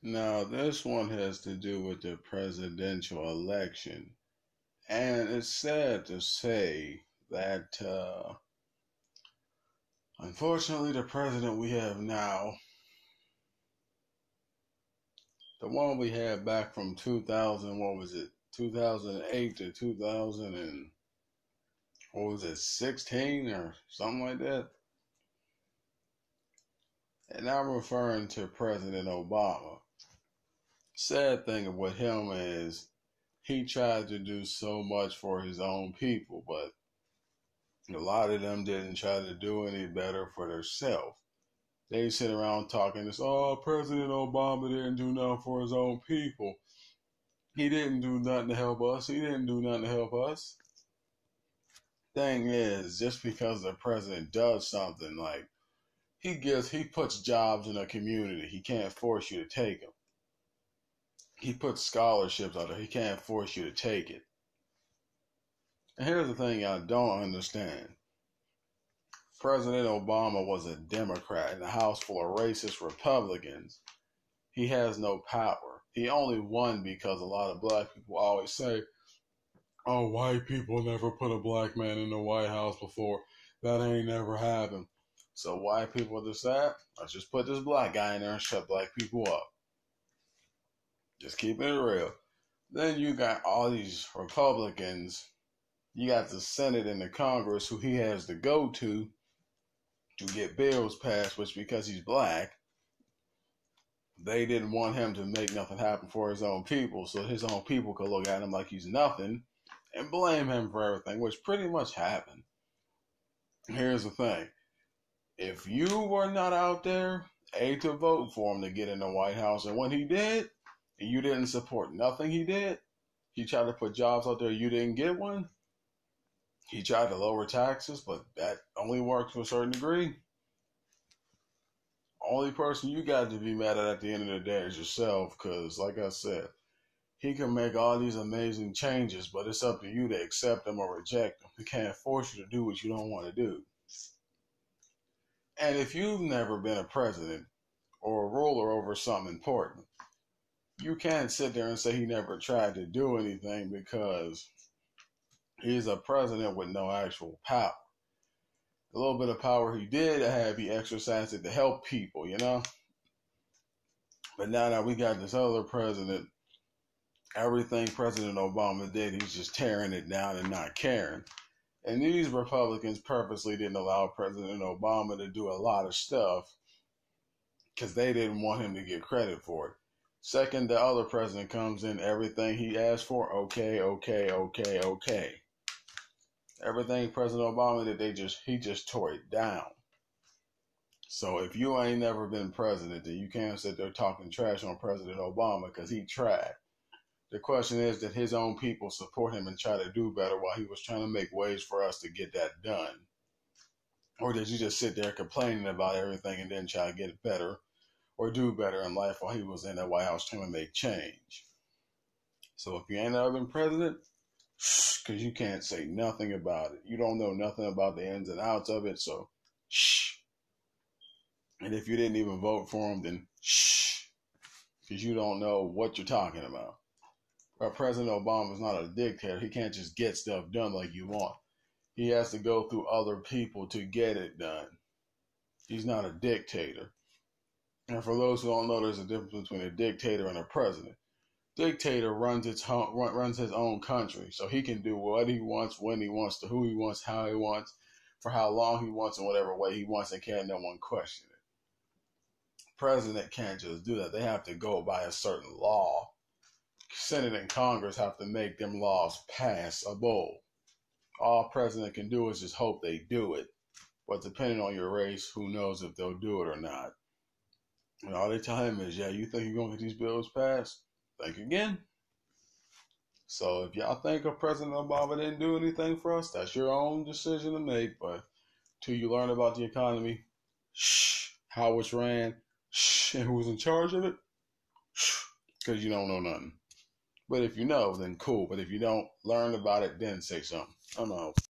Now, this one has to do with the presidential election. And it's sad to say that, unfortunately, the president we have now, the one we had back from 2000, what was it, 2008 to 2000 and, what was it, 16 or something like that? And I'm referring to President Obama. Sad thing with him is he tried to do so much for his own people, but a lot of them didn't try to do any better for themselves. They sit around talking this, oh, President Obama didn't do nothing for his own people. He didn't do nothing to help us. He didn't do nothing to help us. Thing is, just because the president does something, like he puts jobs in a community, he can't force you to take them. He puts scholarships out there, he can't force you to take it. And here's the thing I don't understand. President Obama was a Democrat in a house full of racist Republicans. He has no power. He only won because a lot of black people always say, oh, white people never put a black man in the White House before. That ain't never happened. So white people decide, let's just put this black guy in there and shut black people up. Just keeping it real. Then you got all these Republicans. You got the Senate and the Congress who he has to go to get bills passed, which because he's black, they didn't want him to make nothing happen for his own people, so his own people could look at him like he's nothing and blame him for everything, which pretty much happened. Here's the thing. If you were not out there, to vote for him to get in the White House, and when he did, and you didn't support nothing he did, he tried to put jobs out there, you didn't get one. He tried to lower taxes, but that only worked to a certain degree. Only person you got to be mad at the end of the day is yourself, because, like I said, he can make all these amazing changes, but it's up to you to accept them or reject them. He can't force you to do what you don't want to do. And if you've never been a president or a ruler over something important, you can't sit there and say he never tried to do anything, because he's a president with no actual power. A little bit of power he did have, he exercised it to help people, you know? But now that we got this other president, everything President Obama did, he's just tearing it down and not caring. And these Republicans purposely didn't allow President Obama to do a lot of stuff because they didn't want him to get credit for it. Second, the other president comes in, everything he asked for, okay. Everything President Obama did, he just tore it down. So if you ain't never been president, then you can't sit there talking trash on President Obama, because he tried. The question is, did his own people support him and try to do better while he was trying to make ways for us to get that done? Or did you just sit there complaining about everything and then try to get it better or do better in life while he was in that White House trying to make change? So if you ain't ever been president, because you can't say nothing about it. You don't know nothing about the ins and outs of it, so shh. And if you didn't even vote for him, then shh, because you don't know what you're talking about. But President Obama is not a dictator. He can't just get stuff done like you want. He has to go through other people to get it done. He's not a dictator. And for those who don't know, there's a difference between a dictator and a president. Dictator runs his own country, so he can do what he wants, when he wants, to who he wants, how he wants, for how long he wants, in whatever way he wants, and can't no one question it. President can't just do that. They have to go by a certain law. Senate and Congress have to make them laws passable. All president can do is just hope they do it. But depending on your race, who knows if they'll do it or not. And all they tell him is, yeah, you think you're going to get these bills passed? Think again. So if y'all think of President Obama didn't do anything for us, that's your own decision to make. But till you learn about the economy, how it's ran, and who's in charge of it, because you don't know nothing. But if you know, then cool. But if you don't learn about it, then say something. I'm out.